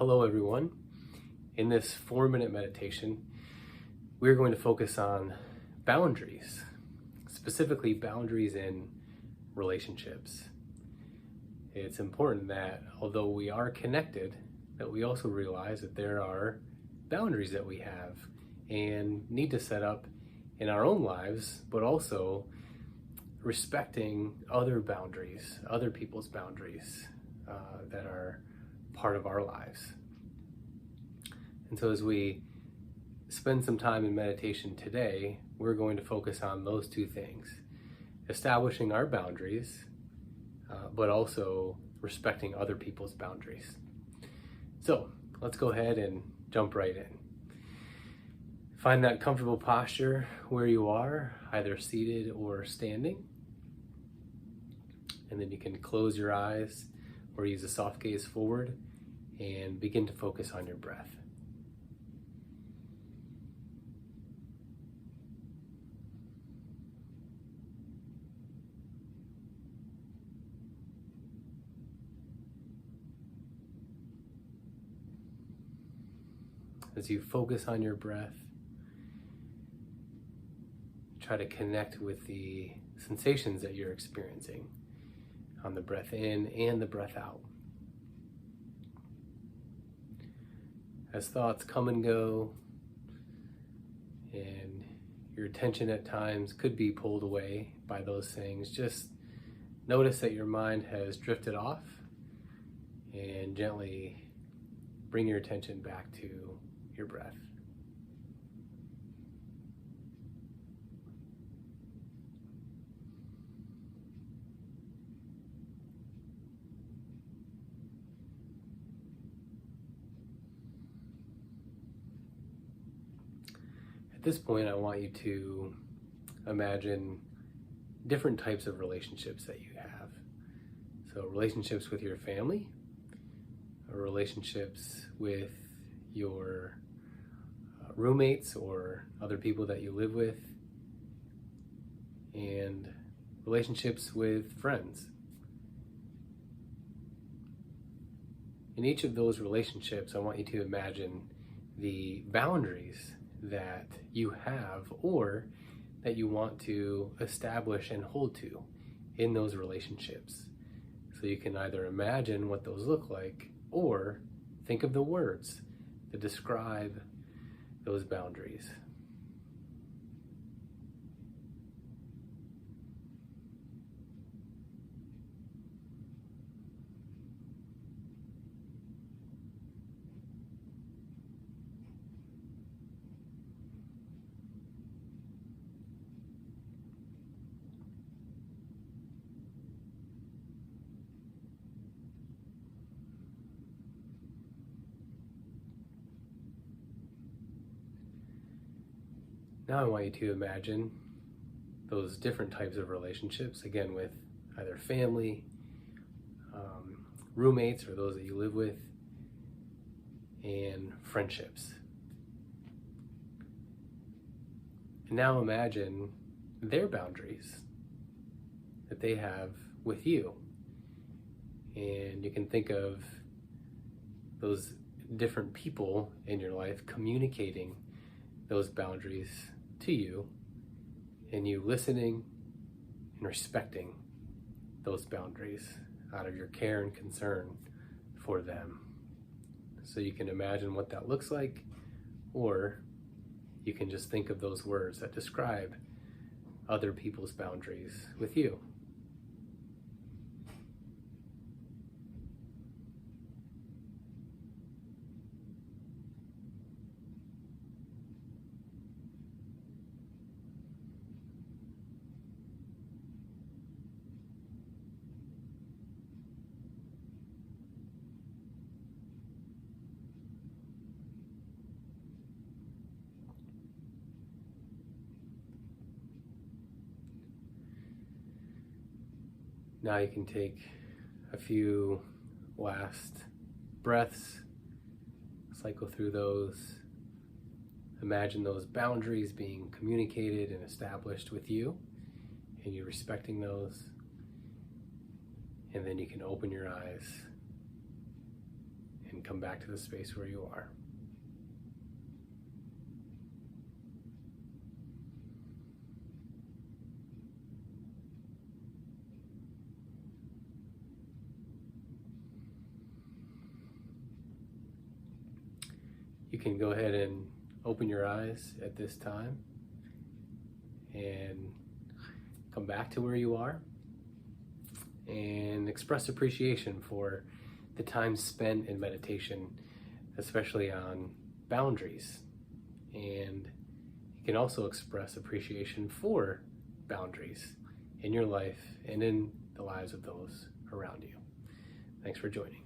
Hello everyone. In this 4-minute meditation, we're going to focus on boundaries, specifically boundaries in relationships. It's important that although we are connected, that we also realize that there are boundaries that we have and need to set up in our own lives, but also respecting other boundaries, other people's boundaries that are part of our lives. And so as we spend some time in meditation today, we're going to focus on those two things: establishing our boundaries, but also respecting other people's boundaries. So let's go ahead and jump right in. Find that comfortable posture where you are, either seated or standing. And then you can close your eyes or use a soft gaze forward and begin to focus on your breath. As you focus on your breath, try to connect with the sensations that you're experiencing on the breath in and the breath out. As thoughts come and go, and your attention at times could be pulled away by those things, just notice that your mind has drifted off and gently bring your attention back to your breath. At this point, I want you to imagine different types of relationships that you have. So relationships with your family, or relationships with your roommates or other people that you live with, and relationships with friends. In each of those relationships, I want you to imagine the boundaries that you have or that you want to establish and hold to in those relationships. So you can either imagine what those look like or think of the words that describe those boundaries. Now I want you to imagine those different types of relationships, again with either family, roommates or those that you live with, and friendships. And now imagine their boundaries that they have with you. And you can think of those different people in your life communicating those boundaries to you, and you listening and respecting those boundaries out of your care and concern for them. So you can imagine what that looks like, or you can just think of those words that describe other people's boundaries with you. Now you can take a few last breaths, cycle through those, imagine those boundaries being communicated and established with you, and you respecting those, and then you can open your eyes and come come back to the space where you are. You can go ahead and open your eyes at this time and come back to where you are and express appreciation for the time spent in meditation, especially on boundaries. And you can also express appreciation for boundaries in your life and in the lives of those around you. Thanks for joining.